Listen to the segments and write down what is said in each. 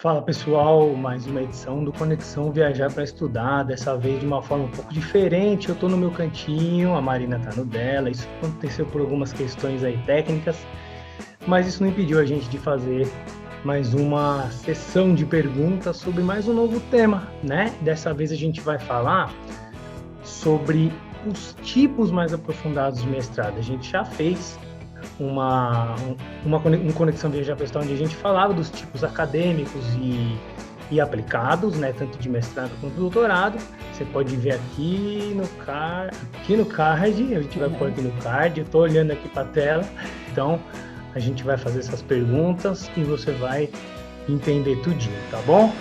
Fala pessoal, mais uma edição do Conexão Viajar para Estudar, dessa vez de uma forma um pouco diferente. Eu estou no meu cantinho, a Marina está no dela. Isso aconteceu por algumas questões aí técnicas, mas isso não impediu a gente de fazer mais uma sessão de perguntas sobre mais um novo tema, né? Dessa vez a gente vai falar sobre os tipos mais aprofundados de mestrado. A gente já fez uma Conexão Viajar para Estudar, onde a gente falava dos tipos acadêmicos e aplicados, né, tanto de mestrado quanto doutorado. Você pode ver aqui no card, a gente vai pôr aqui no card, eu estou olhando aqui para a tela, então a gente vai fazer essas perguntas e você vai entender tudinho, tá bom?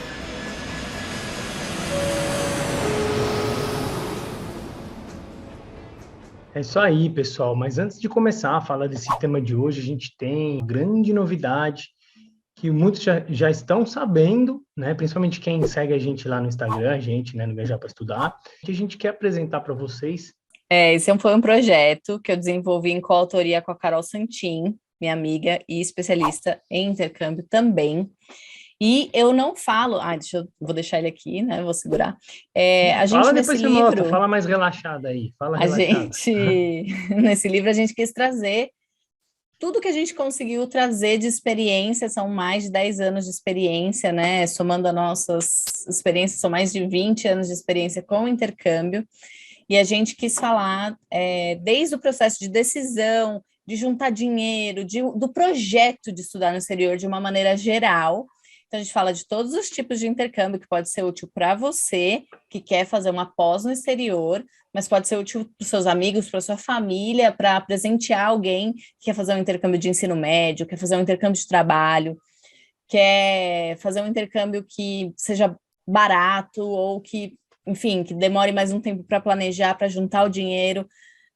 É isso aí, pessoal. Mas antes de começar a falar desse tema de hoje, a gente tem grande novidade que muitos já estão sabendo, né? Principalmente quem segue a gente lá no Instagram, a gente, né, no Viajar para Estudar, que a gente quer apresentar para vocês. Esse foi um projeto que eu desenvolvi em coautoria com a Carol Santin, minha amiga e especialista em intercâmbio também. E eu não falo... vou deixar ele aqui, né? Vou segurar. A gente, Fala, nesse depois você livro... mostra, fala mais relaxada aí, fala relaxada. Nesse livro, a gente quis trazer tudo que a gente conseguiu trazer de experiência. São mais de 10 anos de experiência, né? Somando as nossas experiências, são mais de 20 anos de experiência com intercâmbio. E a gente quis falar desde o processo de decisão, de juntar dinheiro, do projeto de estudar no exterior de uma maneira geral. Então, a gente fala de todos os tipos de intercâmbio que pode ser útil para você, que quer fazer uma pós no exterior, mas pode ser útil para os seus amigos, para a sua família, para presentear alguém que quer fazer um intercâmbio de ensino médio, quer fazer um intercâmbio de trabalho, quer fazer um intercâmbio que seja barato ou que, enfim, que demore mais um tempo para planejar, para juntar o dinheiro.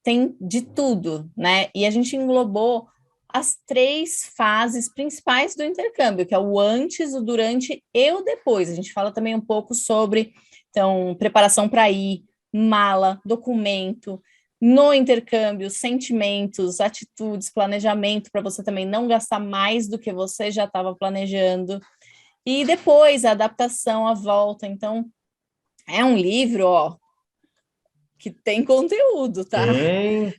Tem de tudo, né? E a gente englobou as 3 fases principais do intercâmbio, que é o antes, o durante e o depois. A gente fala também um pouco sobre, então, preparação para ir, mala, documento, no intercâmbio, sentimentos, atitudes, planejamento, para você também não gastar mais do que você já estava planejando. E depois, a adaptação, a volta. Então, é um livro, que tem conteúdo, tá?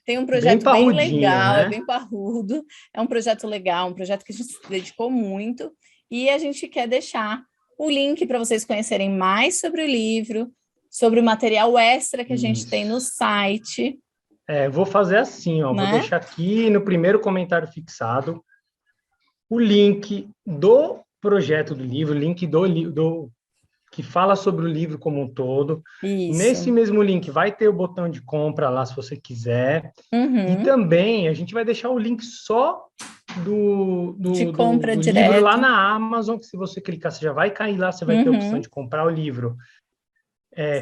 Tem um Bem projeto bem parrudinho, legal, é né? bem parrudo, é um projeto legal, um projeto que a gente se dedicou muito, e a gente quer deixar o link para vocês conhecerem mais sobre o livro, sobre o material extra que a gente tem no site. Vou fazer assim, ó, né? Vou deixar aqui no primeiro comentário fixado o link do projeto do livro, o link do que fala sobre o livro como um todo. Isso. Nesse mesmo link vai ter o botão de compra lá, se você quiser. Uhum. E também a gente vai deixar o link só de compra do direto. livro lá na Amazon, que se você clicar, você já vai cair lá, você vai ter a opção de comprar o livro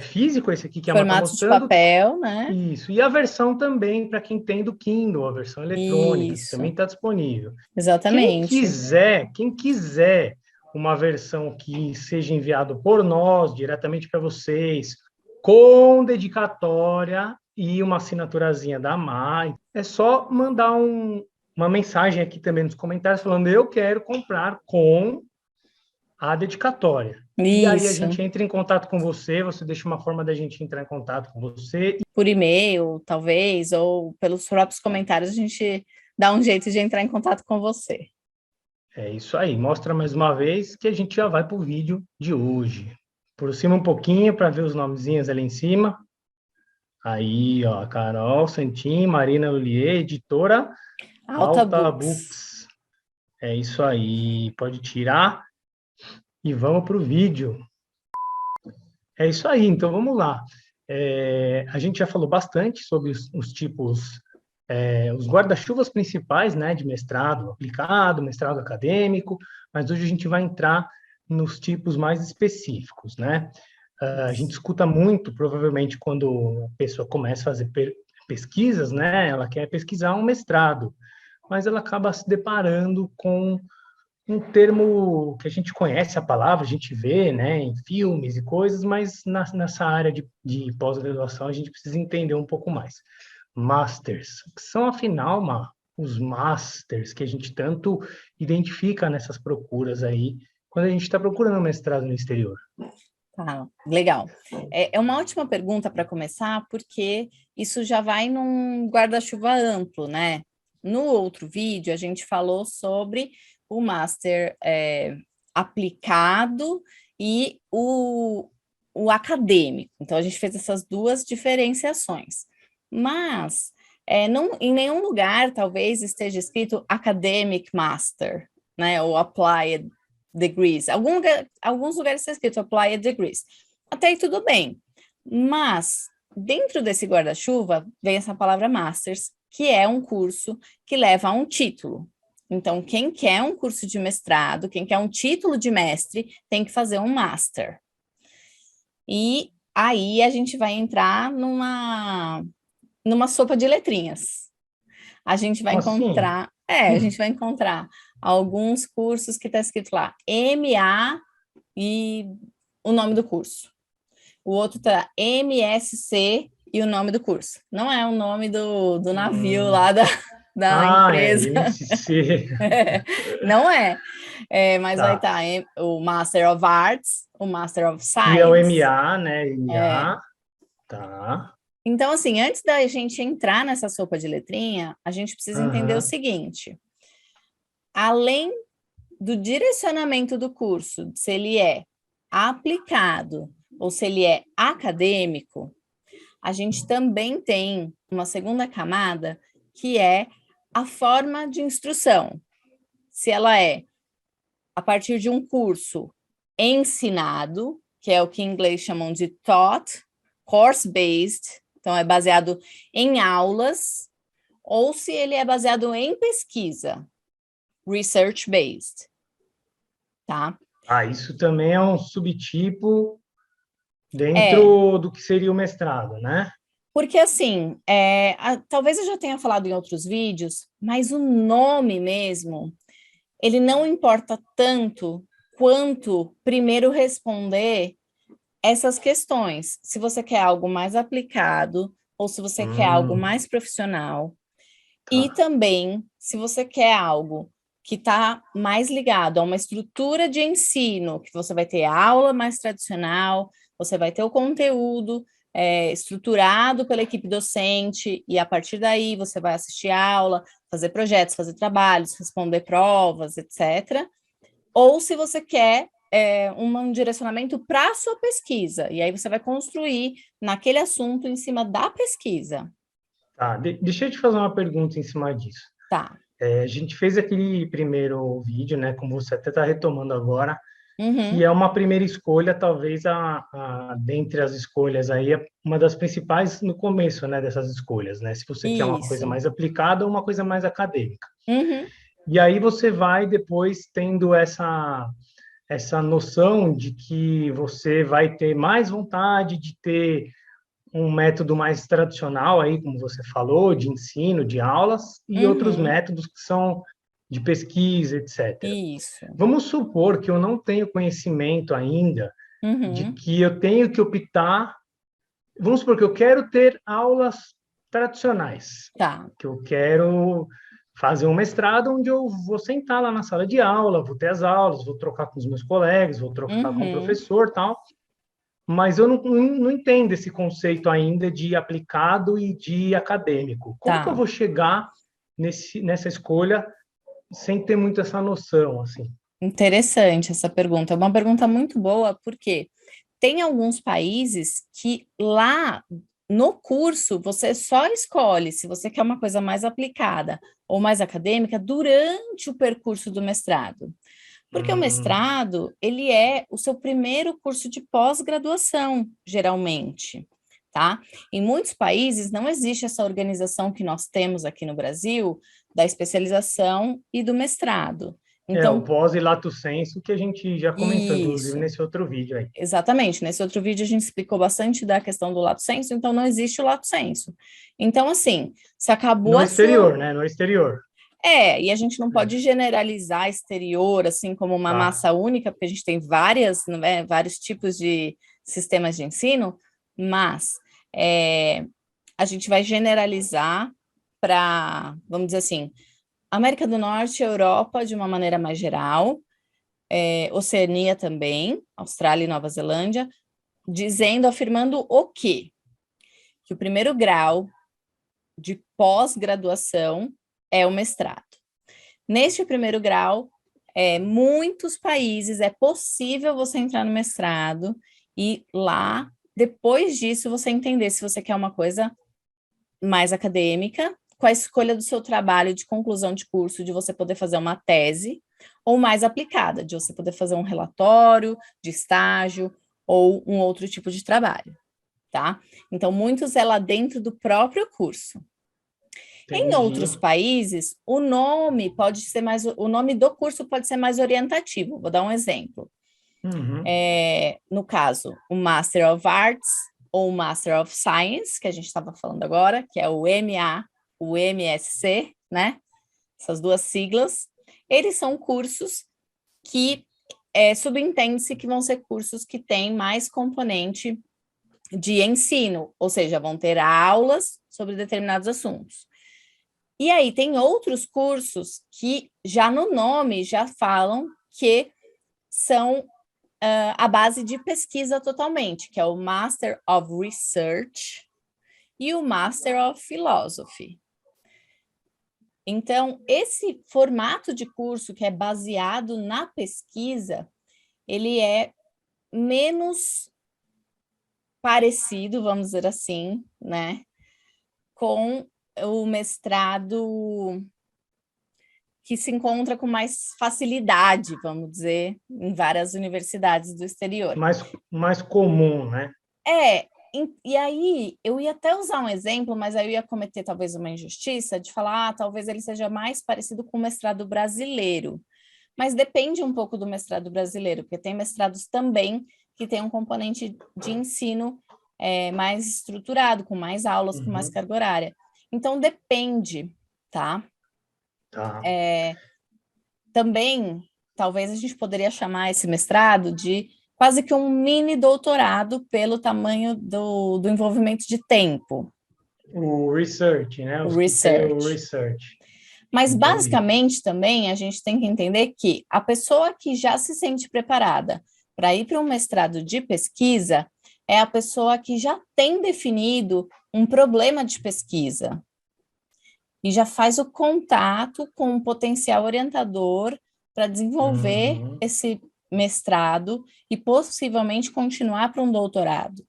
físico, esse aqui que a Ama está mostrando. Formato de papel, né? Isso. E a versão também, para quem tem do Kindle, a versão eletrônica, que também está disponível. Exatamente. Quem quiser uma versão que seja enviado por nós, diretamente para vocês, com dedicatória e uma assinaturazinha da Mai, é só mandar uma mensagem aqui também nos comentários falando: eu quero comprar com a dedicatória. Isso. E aí a gente entra em contato com você, você deixa uma forma da gente entrar em contato com você. Por e-mail, talvez, ou pelos próprios comentários, a gente dá um jeito de entrar em contato com você. É isso aí. Mostra mais uma vez que a gente já vai para o vídeo de hoje. Por cima um pouquinho para ver os nomezinhos ali em cima. Aí, ó, Carol Santin, Marina Ollier, editora Alta Books. É isso aí. Pode tirar e vamos para o vídeo. É isso aí. Então, vamos lá. A gente já falou bastante sobre os tipos, os guarda-chuvas principais, né, de mestrado aplicado, mestrado acadêmico, mas hoje a gente vai entrar nos tipos mais específicos, né? A gente escuta muito, provavelmente, quando a pessoa começa a fazer pesquisas, né, ela quer pesquisar um mestrado, mas ela acaba se deparando com um termo que a gente conhece a palavra, a gente vê, né, em filmes e coisas, mas nessa área de pós-graduação a gente precisa entender um pouco mais. Masters, que são, afinal, os masters que a gente tanto identifica nessas procuras aí quando a gente está procurando mestrado no exterior? Tá, legal. É uma ótima pergunta para começar, porque isso já vai num guarda-chuva amplo, né? No outro vídeo, a gente falou sobre o Master aplicado e o acadêmico. Então, a gente fez essas duas diferenciações. Mas, em nenhum lugar, talvez, esteja escrito Academic Master, né? Ou Applied Degrees. Alguns lugares está escrito Applied Degrees. Até aí tudo bem. Mas, dentro desse guarda-chuva, vem essa palavra Masters, que é um curso que leva a um título. Então, quem quer um curso de mestrado, quem quer um título de mestre, tem que fazer um Master. E aí a gente vai entrar numa sopa de letrinhas. A gente vai Assim, encontrar, a gente vai encontrar alguns cursos que está escrito lá, MA e o nome do curso. O outro tá MSC e o nome do curso. Não é o nome do navio lá da empresa. MSC. Não é. Mas vai Tá. estar o Master of Arts, o Master of Que é o Science. MA, né? É. MA. Tá. Então, assim, antes da gente entrar nessa sopa de letrinha, a gente precisa entender o Aham. seguinte: além do direcionamento do curso, se ele é aplicado ou se ele é acadêmico, a gente também tem uma segunda camada, que é a forma de instrução. Se ela é a partir de um curso ensinado, que é o que em inglês chamam de taught, course-based, então é baseado em aulas, ou se ele é baseado em pesquisa, research-based, tá? Isso também é um subtipo É, dentro do que seria o mestrado, né? porque assim, talvez eu já tenha falado em outros vídeos, mas o nome mesmo, ele não importa tanto quanto primeiro responder essas questões. Se você quer algo mais aplicado ou se você quer algo Hum, mais profissional. E tá. também, se você quer algo que está mais ligado a uma estrutura de ensino, que você vai ter aula mais tradicional, você vai ter o conteúdo estruturado pela equipe docente, e a partir daí você vai assistir aula, fazer projetos, fazer trabalhos, responder provas, etc. Ou se você quer um direcionamento para a sua pesquisa, e aí você vai construir naquele assunto em cima da pesquisa. Tá. Deixa eu te fazer uma pergunta em cima disso. Tá. A gente fez aquele primeiro vídeo, né? Como você até está retomando agora, que Uhum. é uma primeira escolha, talvez dentre as escolhas aí, é uma das principais no começo, né? Dessas escolhas, né? Se você quer uma coisa Isso. mais aplicada ou uma coisa mais acadêmica. Uhum. E aí você vai depois tendo essa noção de que você vai ter mais vontade de ter um método mais tradicional aí, como você falou, de ensino, de aulas, e outros Uhum. métodos que são de pesquisa, etc. Isso. Vamos supor que eu não tenho conhecimento ainda de Uhum. que eu tenho que optar. Vamos supor que eu quero ter aulas tradicionais, Tá. que eu quero fazer um mestrado onde eu vou sentar lá na sala de aula, vou ter as aulas, vou trocar com os meus colegas, vou trocar com o Uhum. professor, tal. Mas eu não entendo esse conceito ainda de aplicado e de acadêmico. Como que eu Tá. vou chegar nessa escolha sem ter muito essa noção, assim? Interessante essa pergunta. É uma pergunta muito boa, porque tem alguns países que lá no curso você só escolhe se você quer uma coisa mais aplicada ou mais acadêmica durante o percurso do mestrado. Porque o Hum, mestrado, ele é o seu primeiro curso de pós-graduação, geralmente, tá? Em muitos países não existe essa organização que nós temos aqui no Brasil da especialização e do mestrado. o Então, pós e lato sensu que a gente já comentou, inclusive, isso, nesse outro vídeo aí. exatamente. Nesse outro vídeo a gente explicou bastante da questão do lato sensu, então não existe o lato sensu. Então, assim, se acabou No a sua. exterior, né? No exterior. E a gente não pode generalizar exterior assim como uma Tá. massa única, porque a gente tem vários tipos de sistemas de ensino, mas a gente vai generalizar para, vamos dizer assim, América do Norte e Europa de uma maneira mais geral, Oceania também, Austrália e Nova Zelândia, afirmando o quê? Que o primeiro grau de pós-graduação é o mestrado. Neste primeiro grau, muitos países é possível você entrar no mestrado e lá, depois disso, você entender se você quer uma coisa mais acadêmica, com a escolha do seu trabalho de conclusão de curso, de você poder fazer uma tese, ou mais aplicada, de você poder fazer um relatório de estágio ou um outro tipo de trabalho, tá? Então, muitos é lá dentro do próprio curso. Entendi. Em outros países, o nome do curso pode ser mais orientativo. Vou dar um exemplo. Uhum. No caso, o Master of Arts ou o Master of Science, que a gente estava falando agora, que é o MSc, né? Essas duas siglas, eles são cursos que subentende-se que vão ser cursos que têm mais componente de ensino, ou seja, vão ter aulas sobre determinados assuntos. E aí tem outros cursos que já no nome já falam que são a base de pesquisa totalmente, que é o Master of Research e o Master of Philosophy. Então, esse formato de curso que é baseado na pesquisa, ele é menos parecido, vamos dizer assim, né, com o mestrado que se encontra com mais facilidade, vamos dizer, em várias universidades do exterior. Mais comum, né? E aí eu ia até usar um exemplo, mas aí eu ia cometer talvez uma injustiça de falar, talvez ele seja mais parecido com o mestrado brasileiro. Mas depende um pouco do mestrado brasileiro, porque tem mestrados também que tem um componente de ensino mais estruturado, com mais aulas, com mais carga horária. Então, depende, tá? Tá. Também, talvez a gente poderia chamar esse mestrado de quase que um mini doutorado pelo tamanho do envolvimento de tempo. O research, né? O research. Mas, entendi. Basicamente, também, a gente tem que entender que a pessoa que já se sente preparada para ir para um mestrado de pesquisa é a pessoa que já tem definido um problema de pesquisa e já faz o contato com um potencial orientador para desenvolver esse mestrado e possivelmente continuar para um doutorado.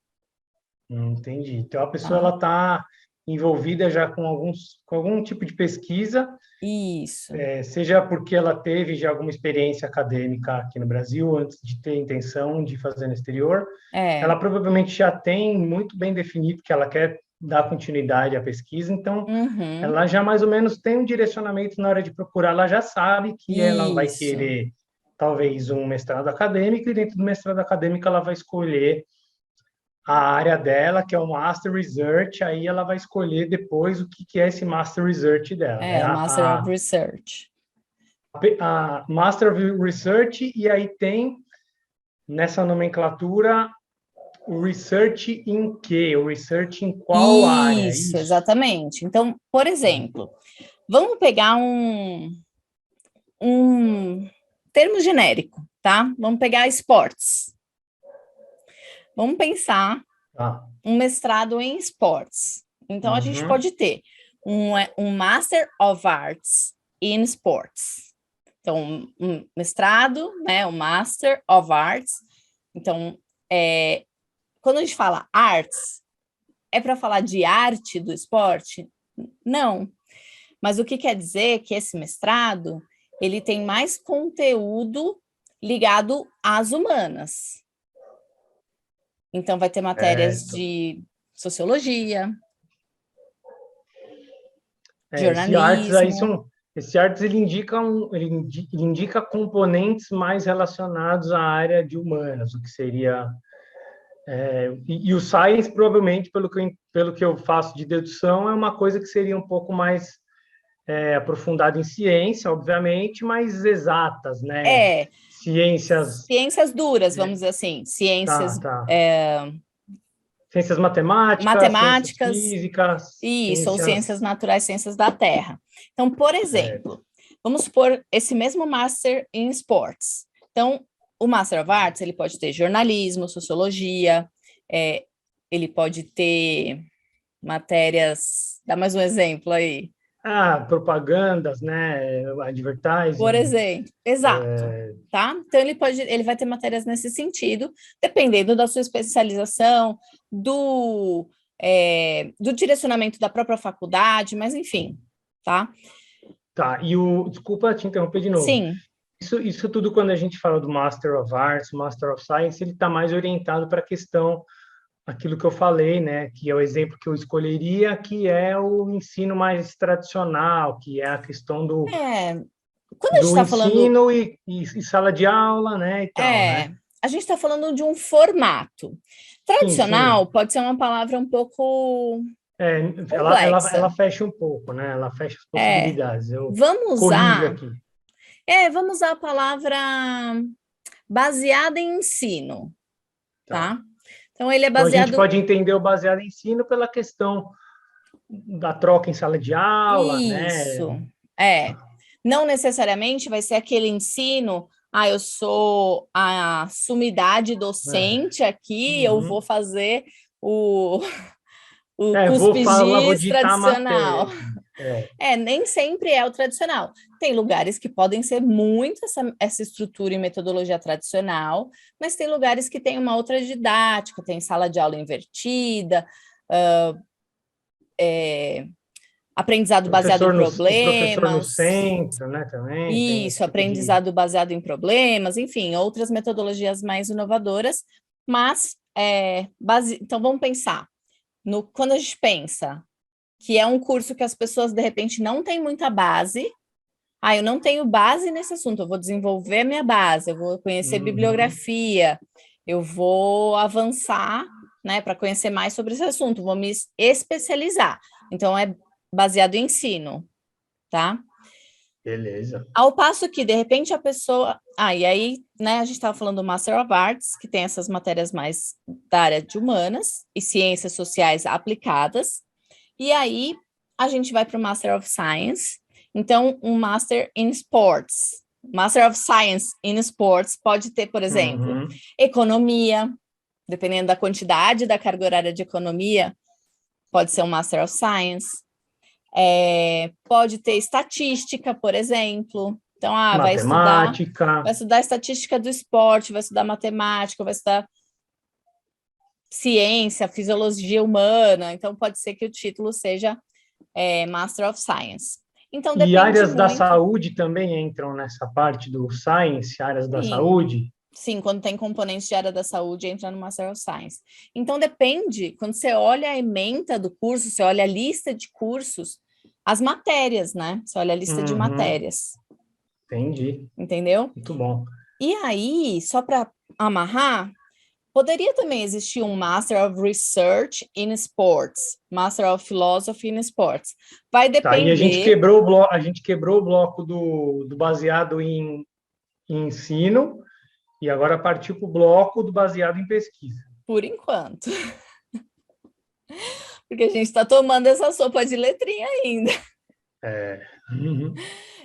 Entendi. Então, a pessoa ela está envolvida já com algum tipo de pesquisa. Isso. Seja porque ela teve já alguma experiência acadêmica aqui no Brasil, antes de ter intenção de fazer no exterior. Ela provavelmente já tem muito bem definido que ela quer dar continuidade à pesquisa, então ela já mais ou menos tem um direcionamento na hora de procurar, ela já sabe que ela vai querer talvez um mestrado acadêmico, e dentro do mestrado acadêmico ela vai escolher a área dela, que é o Master Research, aí ela vai escolher depois o que é esse Master Research dela. Né? Master of Research. A Master of Research, e aí tem, nessa nomenclatura, o Research em quê? O Research em qual área? Isso, exatamente. Então, por exemplo, vamos pegar um termo genérico, tá? Vamos pegar esportes. Vamos pensar um mestrado em esportes. Então, a gente pode ter um Master of Arts in Sports. Então, um mestrado, né? Um Master of Arts. Então, quando a gente fala arts, é para falar de arte do esporte? Não. Mas o que quer dizer que esse mestrado, ele tem mais conteúdo ligado às humanas. Então, vai ter matérias de sociologia, jornalismo. Esse artes ele indica componentes mais relacionados à área de humanas, o que seria... e o science, provavelmente, pelo que eu faço de dedução, é uma coisa que seria um pouco mais aprofundada em ciência, obviamente, mas exatas, né? Ciências duras, vamos dizer assim. Ciências... Ciências matemáticas, ciências físicas. Isso, ou ciências naturais, ciências da Terra. Então, por exemplo, vamos supor esse mesmo Master em Sports. Então, o Master of Arts, ele pode ter jornalismo, sociologia, ele pode ter matérias... Dá mais um exemplo aí. Propagandas, né? Por Advertising. exemplo, exato, tá? Então ele vai ter matérias nesse sentido, dependendo da sua especialização, do direcionamento da própria faculdade, mas enfim, tá? Tá, desculpa te interromper de novo. Sim. Isso tudo, quando a gente fala do Master of Arts, Master of Science, ele está mais orientado para a questão, aquilo que eu falei, né? Que é o exemplo que eu escolheria, que é o ensino mais tradicional, que é a questão Quando a gente está falando... ensino e sala de aula, né? E tal, né? A gente está falando de um formato. Tradicional sim. Pode ser uma palavra um pouco ela fecha um pouco, né? Ela fecha as possibilidades. Vamos usar a palavra baseada em ensino, tá? Então, ele é baseado... Então, a gente pode entender o baseado em ensino pela questão da troca em sala de aula, Isso, né? Não necessariamente vai ser aquele ensino... eu sou a sumidade docente aqui, eu vou fazer o vou cuspigis ditar tradicional. Nem sempre é o tradicional. Tem lugares que podem ser muito essa estrutura e metodologia tradicional, mas tem lugares que tem uma outra didática, tem sala de aula invertida, aprendizado baseado em problemas. O professor no centro, né, também. Isso, aprendizado baseado em problemas, enfim, outras metodologias mais inovadoras, mas, então vamos pensar, quando a gente pensa que é um curso que as pessoas, de repente, não têm muita base, eu não tenho base nesse assunto, eu vou desenvolver a minha base, eu vou conhecer bibliografia, eu vou avançar, né, para conhecer mais sobre esse assunto, vou me especializar. Então, é baseado em ensino, tá? Beleza. Ao passo que, de repente, a pessoa... e aí, né, a gente estava falando do Master of Arts, que tem essas matérias mais da área de humanas e ciências sociais aplicadas, e aí a gente vai para o Master of Science. Então, um Master in Sports. Master of Science in Sports pode ter, por exemplo, economia, dependendo da quantidade da carga horária de economia, pode ser um Master of Science. Pode ter estatística, por exemplo. Então, vai estudar estatística do esporte, vai estudar matemática, vai estudar ciência, fisiologia humana. Então, pode ser que o título seja Master of Science. Então, e áreas da saúde também entram nessa parte do Science, áreas da saúde? Sim, quando tem componentes de área da saúde, entra no Master of Science. Então, depende, quando você olha a ementa do curso, você olha a lista de cursos, as matérias, né? Você olha a lista de matérias. Entendi. Entendeu? Muito bom. E aí, só para amarrar, poderia também existir um Master of Research in Sports, Master of Philosophy in Sports. Vai depender... E a gente quebrou o bloco do baseado em ensino e agora partiu para o bloco do baseado em pesquisa. Por enquanto. Porque a gente está tomando essa sopa de letrinha ainda.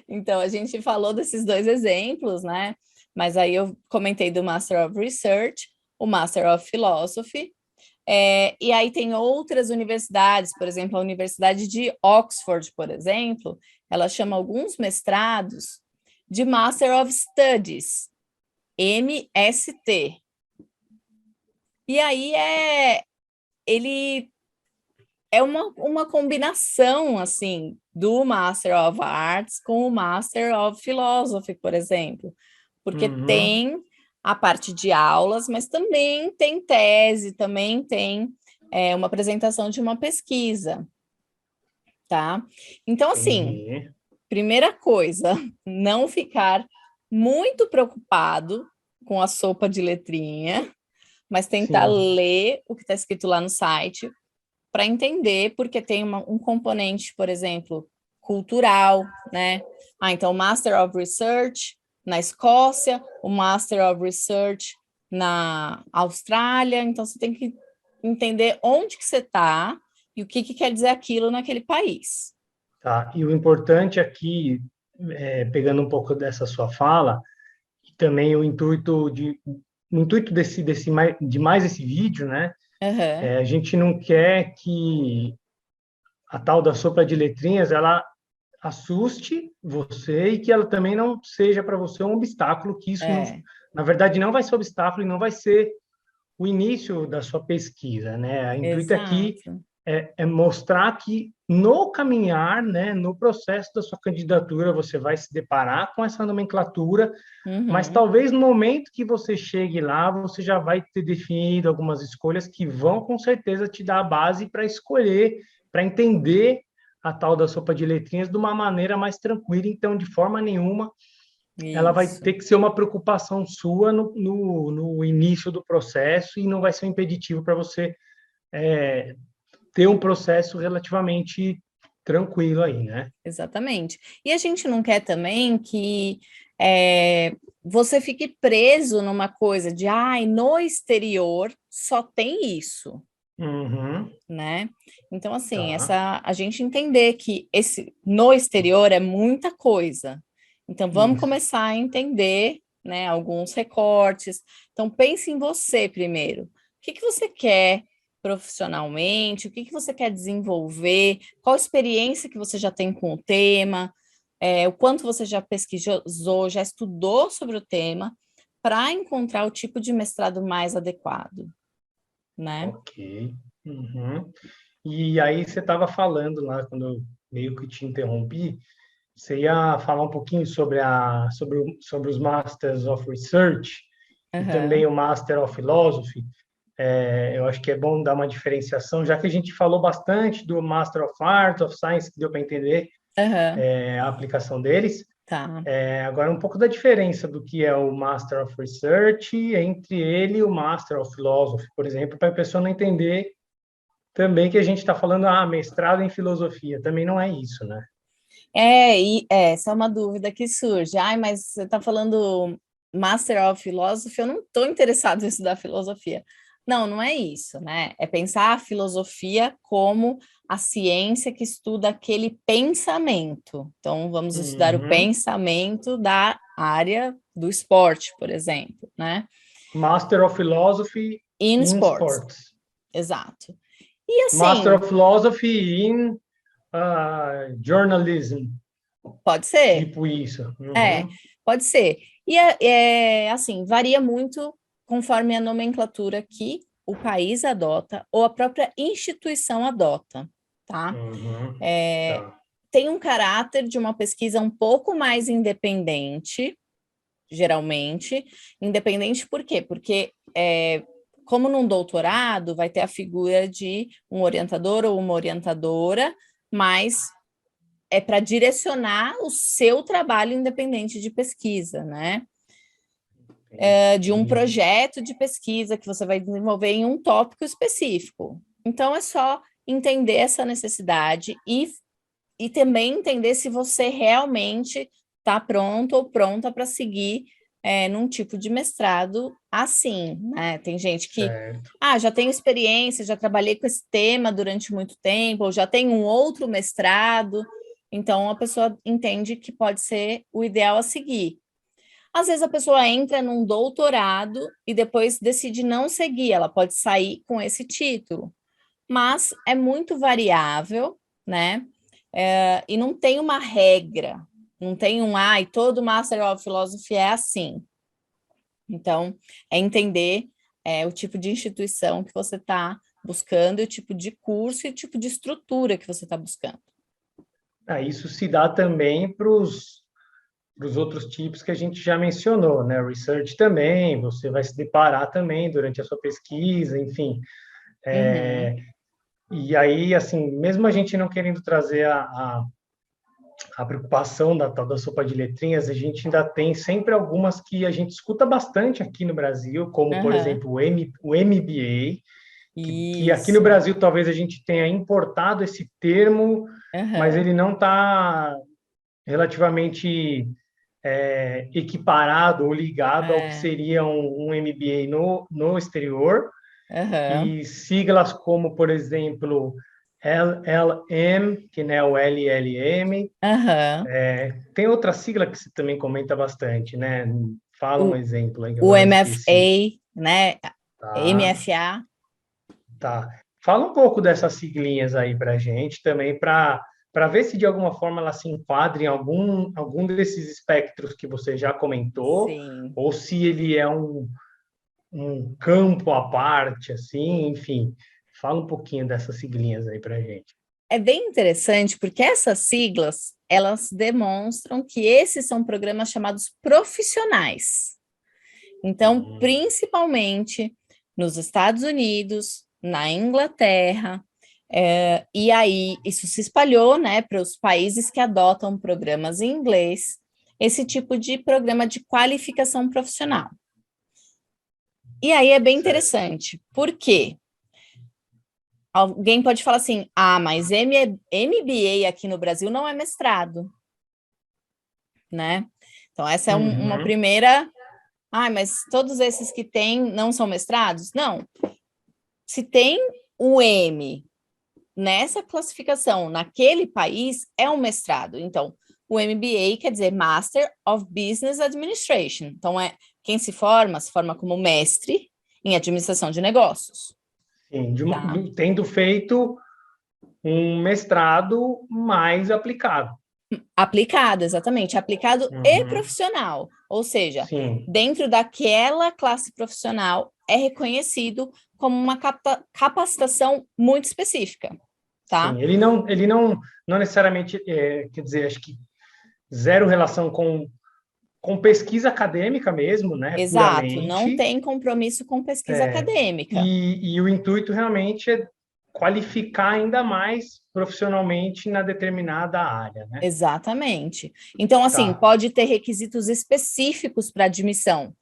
Então, a gente falou desses dois exemplos, né? Mas aí eu comentei do Master of Research, o Master of Philosophy, e aí tem outras universidades, por exemplo, a Universidade de Oxford, por exemplo, ela chama alguns mestrados de Master of Studies, MST. E aí ele é uma combinação, assim, do Master of Arts com o Master of Philosophy, por exemplo, porque tem a parte de aulas, mas também tem tese, também tem uma apresentação de uma pesquisa, tá? Então, assim, primeira coisa, não ficar muito preocupado com a sopa de letrinha, mas tentar ler o que está escrito lá no site para entender, porque tem um componente, por exemplo, cultural, né? Então, Master of Research na Escócia, o Master of Research na Austrália, então você tem que entender onde que você está e o que quer dizer aquilo naquele país. Tá, e o importante aqui, pegando um pouco dessa sua fala, também o intuito de mais esse vídeo, né? Aham. A gente não quer que a tal da sopa de letrinhas ela assuste você e que ela também não seja para você um obstáculo, que isso não, É, na verdade não vai ser obstáculo e não vai ser o início da sua pesquisa, né? O intuito aqui exato. é mostrar que no caminhar, né, no processo da sua candidatura, você vai se deparar com essa nomenclatura, mas Uhum. talvez no momento que você chegue lá, você já vai ter definido algumas escolhas que vão com certeza te dar a base para escolher, para entender a tal da sopa de letrinhas de uma maneira mais tranquila. Então, de forma nenhuma, ela vai Isso. ter que ser uma preocupação sua no início do processo e não vai ser um impeditivo para você ter um processo relativamente tranquilo aí, né? Exatamente. E a gente não quer também que você fique preso numa coisa de, ai, no exterior só tem isso, Uhum, né? Então, assim, tá. a gente entender que esse no exterior é muita coisa. Então, vamos Isso. começar a entender, né, alguns recortes. Então, pense em você primeiro. O que que você quer profissionalmente? O que que você quer desenvolver? Qual experiência que você já tem com o tema? O quanto você já pesquisou, já estudou sobre o tema, para encontrar o tipo de mestrado mais adequado, né? Ok. Uhum. E aí você estava falando lá, quando eu meio que te interrompi, você ia falar um pouquinho sobre os Masters of Research e também Aham, o Master of Philosophy. Eu acho que é bom dar uma diferenciação, já que a gente falou bastante do Master of Arts, of Science, que deu para entender aham, a aplicação deles. tá. Agora, um pouco da diferença do que é o Master of Research entre ele e o Master of Philosophy, por exemplo, para a pessoa não entender também que a gente está falando, mestrado em filosofia. Também não é isso, né? Essa é uma dúvida que surge. Ai, mas você está falando Master of Philosophy, eu não estou interessado em estudar filosofia. Não, não é isso, né? É pensar a filosofia como a ciência que estuda aquele pensamento. Então, vamos estudar o Uhum. pensamento da área do esporte, por exemplo, né? Master of Philosophy In in sports, Sports. exato. E Master assim, of Philosophy in Journalism. pode ser. Tipo isso. É, Uhum. pode ser. Assim, varia muito conforme a nomenclatura que o país adota ou a própria instituição adota, tá? Uhum. É, Tá. tem um caráter de uma pesquisa um pouco mais independente, geralmente. Independente por quê? Porque como num doutorado, vai ter a figura de um orientador ou uma orientadora, mas é para direcionar o seu trabalho independente de pesquisa, né? De um Entendi. projeto de pesquisa que você vai desenvolver em um tópico específico. Então, é só entender essa necessidade e também entender se você realmente está pronto ou pronta para seguir num tipo de mestrado assim, né? Tem gente que, Certo. já tenho experiência, já trabalhei com esse tema durante muito tempo, ou já tenho um outro mestrado, então a pessoa entende que pode ser o ideal a seguir. Às vezes a pessoa entra num doutorado e depois decide não seguir, ela pode sair com esse título, mas é muito variável, né? E não tem uma regra, não tem e todo Master of Philosophy é assim. Então, é entender o tipo de instituição que você está buscando, e o tipo de curso e o tipo de estrutura que você está buscando. Isso se dá também para os outros tipos que a gente já mencionou, né? Research também, você vai se deparar também durante a sua pesquisa, enfim. Uhum, E aí, assim, mesmo a gente não querendo trazer a preocupação da tal da sopa de letrinhas, a gente ainda tem sempre algumas que a gente escuta bastante aqui no Brasil, como, por uhum, exemplo, o MBA, que aqui no isso. Brasil talvez a gente tenha importado esse termo, mas Uhum, ele não está relativamente equiparado ou ligado ao que é, seria um MBA no exterior, uhum, e siglas como, por exemplo, LLM, que não é o LLM. uhum, Tem outra sigla que você também comenta bastante, né? Fala um exemplo aí que O agora eu esqueci. MFA, né? Tá, MFA. tá. Fala um pouco dessas siglinhas aí para a gente também, para ver se de alguma forma ela se enquadra em algum desses espectros que você já comentou, Sim. ou se ele é um campo à parte, assim, enfim. Fala um pouquinho dessas siglinhas aí para a gente. É bem interessante porque essas siglas, elas demonstram que esses são programas chamados profissionais. Então, Hum, principalmente nos Estados Unidos, na Inglaterra, e aí isso se espalhou, né, para os países que adotam programas em inglês, esse tipo de programa de qualificação profissional. E aí é bem certo. interessante, por quê? Alguém pode falar assim, mas MBA aqui no Brasil não é mestrado, né? Então, essa é uma Uhum, primeira. Mas todos esses que tem não são mestrados? Não. Se tem o M nessa classificação, naquele país, é um mestrado. Então, o MBA quer dizer Master of Business Administration. Então, quem se forma como mestre em administração de negócios. sim, Tá? tendo feito um mestrado mais aplicado. Aplicado, exatamente, aplicado e Uhum, profissional, ou seja, sim, dentro daquela classe profissional é reconhecido como uma capacitação muito específica, tá? sim. Ele não necessariamente, quer dizer, acho que zero relação com pesquisa acadêmica mesmo, né, Exato, não puramente, tem compromisso com pesquisa acadêmica. e o intuito realmente é qualificar ainda mais profissionalmente na determinada área, né? Exatamente. Então, assim, Tá. pode ter requisitos específicos para admissão.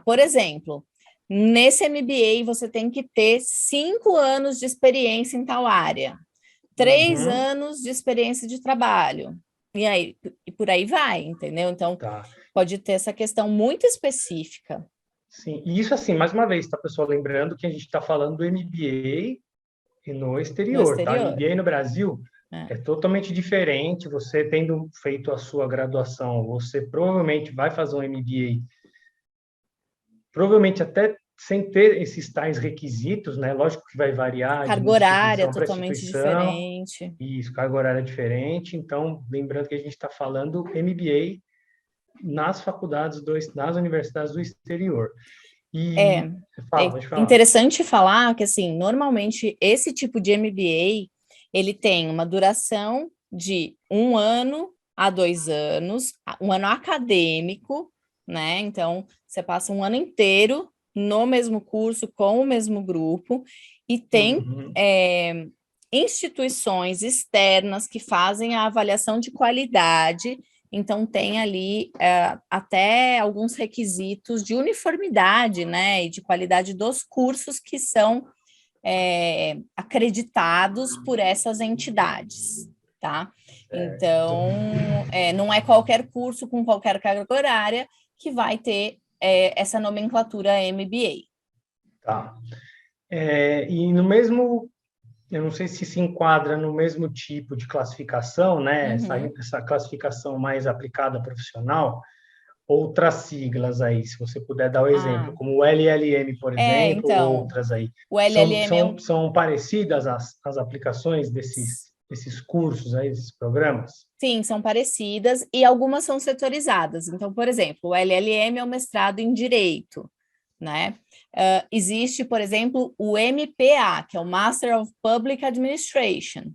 Por exemplo, nesse MBA você tem que ter 5 anos de experiência em tal área. 3 Uhum, anos de experiência de trabalho. E por aí vai, entendeu? Então, tá. pode ter essa questão muito específica Sim, e isso assim, mais uma vez, tá, pessoal? Lembrando que a gente está falando do MBA no no exterior, tá? exterior. MBA no Brasil Né? é totalmente diferente. Você tendo feito a sua graduação, você provavelmente vai fazer um MBA, provavelmente até sem ter esses tais requisitos, né? Lógico que vai variar de Carga horária instituição para totalmente instituição, diferente. e isso, carga horária é diferente. Então, lembrando que a gente está falando MBA nas faculdades, nas universidades do exterior. É, E fala, é pode falar. interessante falar que, assim, normalmente esse tipo de MBA, ele tem uma duração de 1 ano a 2 anos, um ano acadêmico, né? Então, você passa um ano inteiro no mesmo curso, com o mesmo grupo, e tem Uhum. instituições externas que fazem a avaliação de qualidade. Então, tem ali até alguns requisitos de uniformidade, né, e de qualidade dos cursos que são acreditados por essas entidades, tá? Certo. Então, não é qualquer curso com qualquer carga horária que vai ter essa nomenclatura MBA. Tá. E no mesmo, eu não sei se se enquadra no mesmo tipo de classificação, né? Uhum. Essa classificação mais aplicada profissional, outras siglas aí, se você puder dar o exemplo, como o LLM, por exemplo, ou Então, outras aí, o são, LLM é são, são parecidas as aplicações desses cursos aí, desses programas? Sim, são parecidas e algumas são setorizadas. Então, por exemplo, o LLM é o mestrado em Direito, né? Existe, por exemplo, o MPA, que é o Master of Public Administration.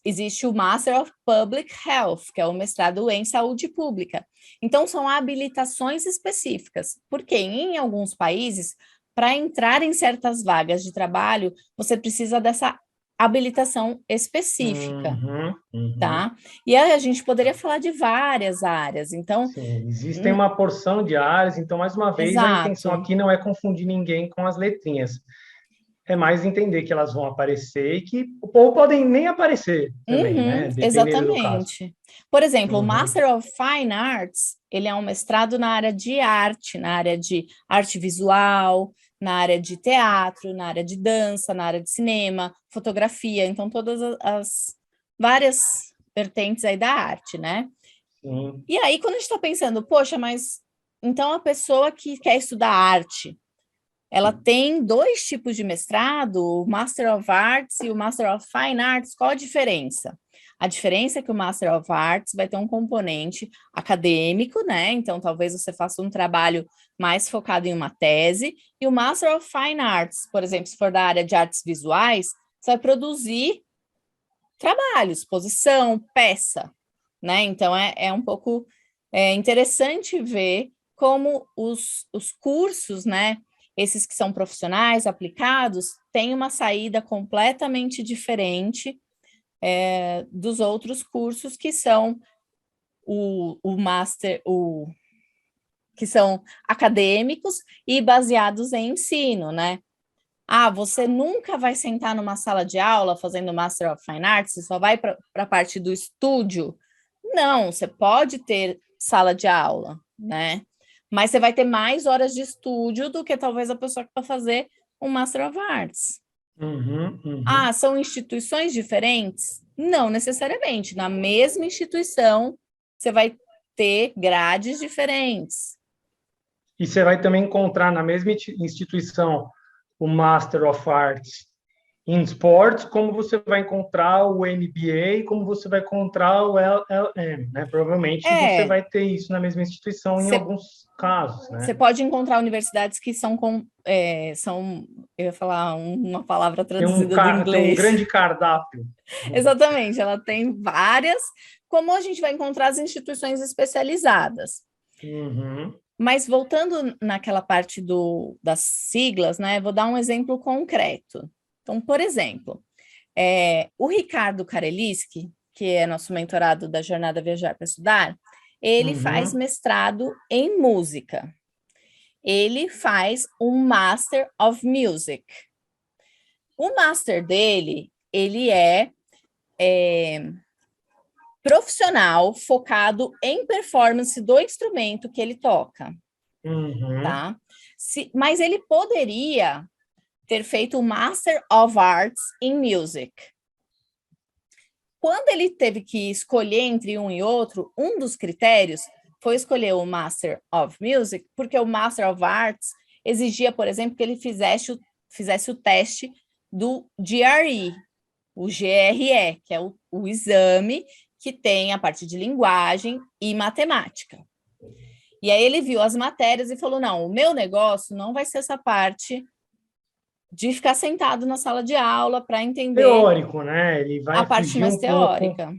Existe o Master of Public Health, que é o mestrado em Saúde Pública. Então, são habilitações específicas, porque em alguns países, para entrar em certas vagas de trabalho, você precisa dessa habilitação específica, Uhum, uhum. tá? E aí a gente poderia falar de várias áreas. Então, Sim, existem uma porção de áreas, então, mais uma vez, a intenção exato. aqui não é confundir ninguém com as letrinhas. É mais entender que elas vão aparecer e que, ou podem nem aparecer também, Uhum, né? Dependendo do caso. exatamente. Por exemplo, o Uhum, Master of Fine Arts, ele é um mestrado na área de arte, na área de arte visual, na área de teatro, na área de dança, na área de cinema, fotografia, então todas as várias vertentes aí da arte, né? sim. E aí, quando a gente está pensando, poxa, mas Então, a pessoa que quer estudar arte, ela tem 2 tipos de mestrado, o Master of Arts e o Master of Fine Arts. Qual a diferença? A diferença é que o Master of Arts vai ter um componente acadêmico, né? Então, talvez você faça um trabalho mais focado em uma tese, e o Master of Fine Arts, por exemplo, se for da área de artes visuais, você vai produzir trabalho, exposição, peça, né? Então, é um pouco interessante ver como os cursos, né? Esses que são profissionais, aplicados, têm uma saída completamente diferente dos outros cursos que são o master, que são acadêmicos e baseados em ensino, né? Você nunca vai sentar numa sala de aula fazendo Master of Fine Arts, você só vai para a parte do estúdio. Não, você pode ter sala de aula, né? Mas você vai ter mais horas de estúdio do que talvez a pessoa que vai fazer um Master of Arts. São instituições diferentes? Não necessariamente. Na mesma instituição, você vai ter grades diferentes. E você vai também encontrar na mesma instituição o Master of Arts em Sports, como você vai encontrar o MBA, como você vai encontrar o LLM, né? Provavelmente você vai ter isso na mesma instituição em alguns casos, né? Você pode encontrar universidades que são, eu ia falar uma palavra traduzida do inglês. Tem um grande cardápio. Exatamente, ela tem várias, como a gente vai encontrar as instituições especializadas. Mas voltando naquela parte das siglas, né? Vou dar um exemplo concreto. Então, por exemplo, o Ricardo Kareliski, que é nosso mentorado da Jornada Viajar para Estudar, ele faz mestrado em música. Ele faz um Master of Music. O Master dele, ele é profissional focado em performance do instrumento que ele toca. Tá? Mas ele poderia ter feito o Master of Arts in Music. Quando ele teve que escolher entre um e outro, um dos critérios foi escolher o Master of Music, porque o Master of Arts exigia, por exemplo, que ele fizesse o teste do GRE, o GRE, que é o exame que tem a parte de linguagem e matemática. E aí ele viu as matérias e falou, não, o meu negócio não vai ser essa parte de ficar sentado na sala de aula para entender... Teórico, né? Ele vai a parte mais teórica.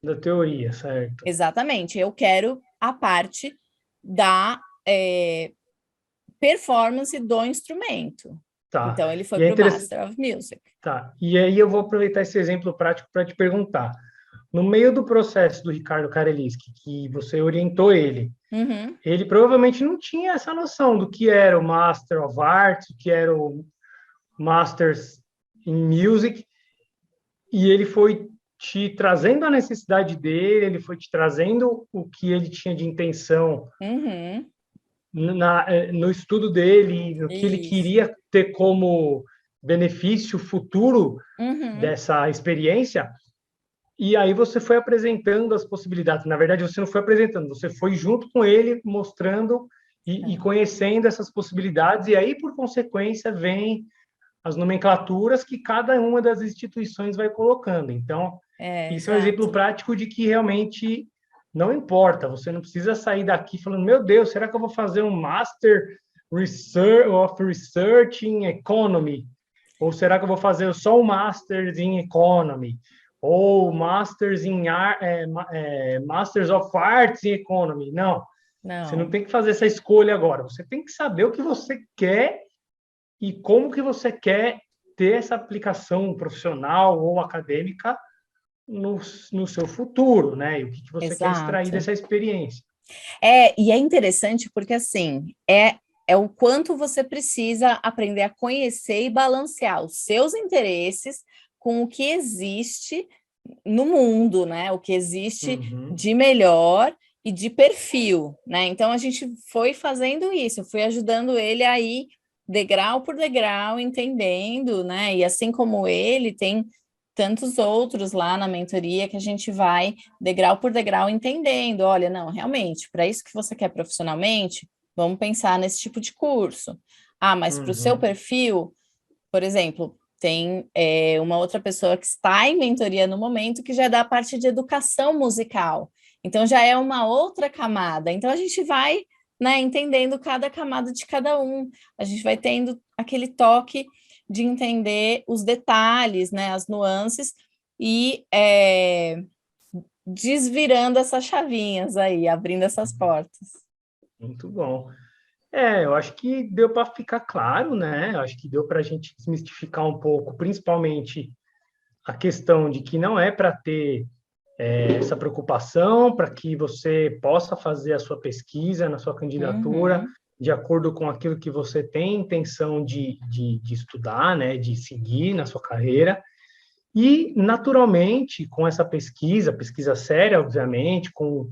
Da teoria, certo? Exatamente. Eu quero a parte da performance do instrumento. Tá. Então, ele foi para o Master of Music. Tá. E aí eu vou aproveitar esse exemplo prático para te perguntar. No meio do processo do Ricardo Kareliski, que você orientou ele, ele provavelmente não tinha essa noção do que era o Master of Arts, o que era o Masters in Music, e ele foi te trazendo a necessidade dele, ele foi te trazendo o que ele tinha de intenção no estudo dele, no que ele queria ter como benefício futuro dessa experiência. E aí você foi apresentando as possibilidades. Na verdade, você não foi apresentando, você foi junto com ele, mostrando e conhecendo essas possibilidades. E aí, por consequência, vem as nomenclaturas que cada uma das instituições vai colocando. Então, isso é um exemplo prático de que realmente não importa. Você não precisa sair daqui falando, meu Deus, será que eu vou fazer um Master of Research in Economy? Ou será que eu vou fazer só um Masters in Economy? Ou Masters of Arts in Economy? Não. Você não tem que fazer essa escolha agora. Você tem que saber o que você quer e como que você quer ter essa aplicação profissional ou acadêmica no seu futuro, né? E o que você quer extrair dessa experiência. E é interessante porque, assim, é o quanto você precisa aprender a conhecer e balancear os seus interesses com o que existe no mundo, né? O que existe de melhor e de perfil, né? Então, a gente foi fazendo isso, fui ajudando ele a ir degrau por degrau, entendendo, né? E assim como ele, tem tantos outros lá na mentoria que a gente vai degrau por degrau entendendo. Olha, não, realmente, para isso que você quer profissionalmente, Vamos pensar nesse tipo de curso. Ah, mas para o seu Uhum. perfil, por exemplo, tem uma outra pessoa que está em mentoria no momento que já dá a parte de educação musical. Então já é uma outra camada. Então a gente vai, né, entendendo cada camada de cada um. A gente vai tendo aquele toque de entender os detalhes, né, as nuances e desvirando essas chavinhas aí, abrindo essas portas. Muito bom. Eu acho que deu para ficar claro, né? Eu acho que deu para a gente desmistificar um pouco, principalmente a questão de que não é para ter essa preocupação, para que você possa fazer a sua pesquisa na sua candidatura Uhum, de acordo com aquilo que você tem intenção de estudar, né? De seguir na sua carreira. E, naturalmente, com essa pesquisa, pesquisa séria, obviamente, com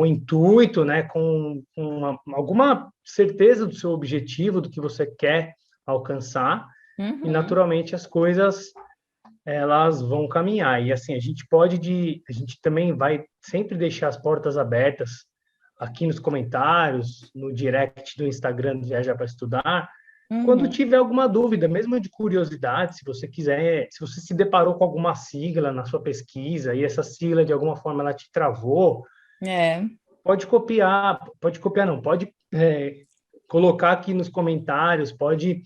intuito, né, alguma certeza do seu objetivo, do que você quer alcançar, e uhum. naturalmente as coisas elas vão caminhar. E assim, a gente também vai sempre deixar as portas abertas aqui nos comentários, no direct do Instagram do Viajar para Estudar, quando Uhum. tiver alguma dúvida, mesmo de curiosidade, se você quiser, se você se deparou com alguma sigla na sua pesquisa e essa sigla de alguma forma ela te travou, É, pode copiar não, pode colocar aqui nos comentários, pode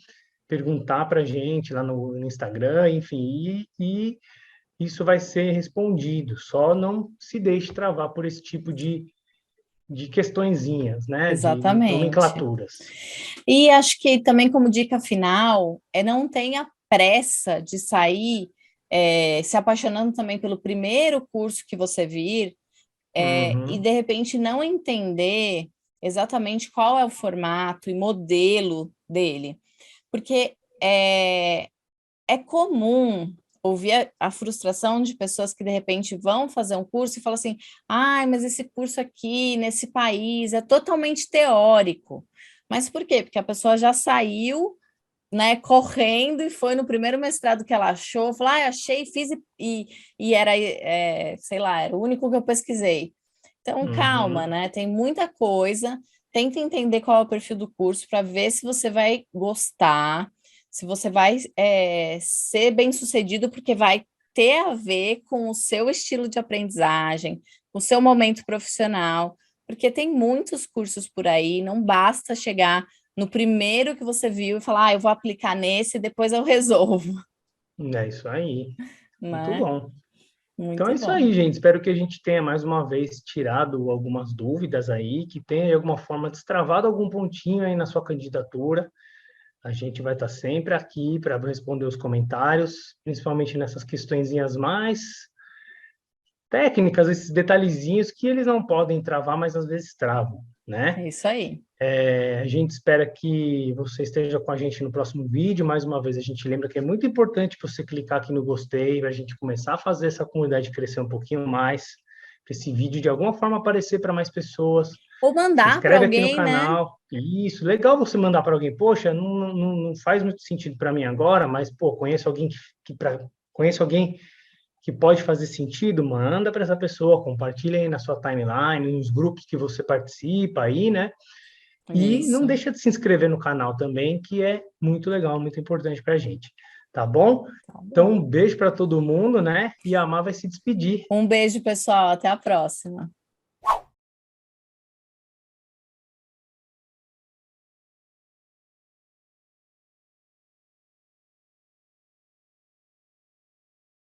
perguntar para a gente lá no Instagram, enfim, e isso vai ser respondido. Só não se deixe travar por esse tipo de questõezinhas, né, de exatamente. nomenclaturas. E acho que também como dica final não tenha pressa de sair se apaixonando também pelo primeiro curso que você vir e Uhum, de repente não entender exatamente qual é o formato e modelo dele, porque é comum ouvir a frustração de pessoas que de repente vão fazer um curso e falam assim: ai, mas esse curso aqui, nesse país, é totalmente teórico. Mas por quê? Porque a pessoa já saiu, né, correndo e foi no primeiro mestrado que ela achou, falou: ah, achei, fiz e era, sei lá, era o único que eu pesquisei. Então, calma, uhum. né? Tem muita coisa. Tenta entender qual é o perfil do curso para ver se você vai gostar, se você vai ser bem-sucedido, porque vai ter a ver com o seu estilo de aprendizagem, o seu momento profissional, porque tem muitos cursos por aí, não basta chegar no primeiro que você viu e falar, ah, eu vou aplicar nesse e depois eu resolvo, É isso aí. Muito né? bom. Então é Muito isso bom. aí, gente. Espero que a gente tenha mais uma vez tirado algumas dúvidas aí, que tenha de alguma forma destravado algum pontinho aí na sua candidatura. A gente vai estar sempre aqui para responder os comentários, principalmente nessas questõezinhas mais técnicas, esses detalhezinhos que eles não podem travar, mas às vezes travam, né? É isso aí. A gente espera que você esteja com a gente no próximo vídeo. Mais uma vez, a gente lembra que é muito importante você clicar aqui no gostei para a gente começar a fazer essa comunidade crescer um pouquinho mais, para esse vídeo de alguma forma aparecer para mais pessoas. Ou Se mandar para inscreve aqui no alguém, né? canal. Isso, legal você mandar para alguém. Poxa, não faz muito sentido para mim agora, mas pô, conheço alguém que pode fazer sentido, manda para essa pessoa, compartilha aí na sua timeline, nos grupos que você participa aí, né? E não Isso. deixa de se inscrever no canal também, que é muito legal, muito importante para a gente. Tá bom? Tá Então, bom. um beijo para todo mundo, né? E a Amar vai se despedir. Um beijo, pessoal. Até a próxima.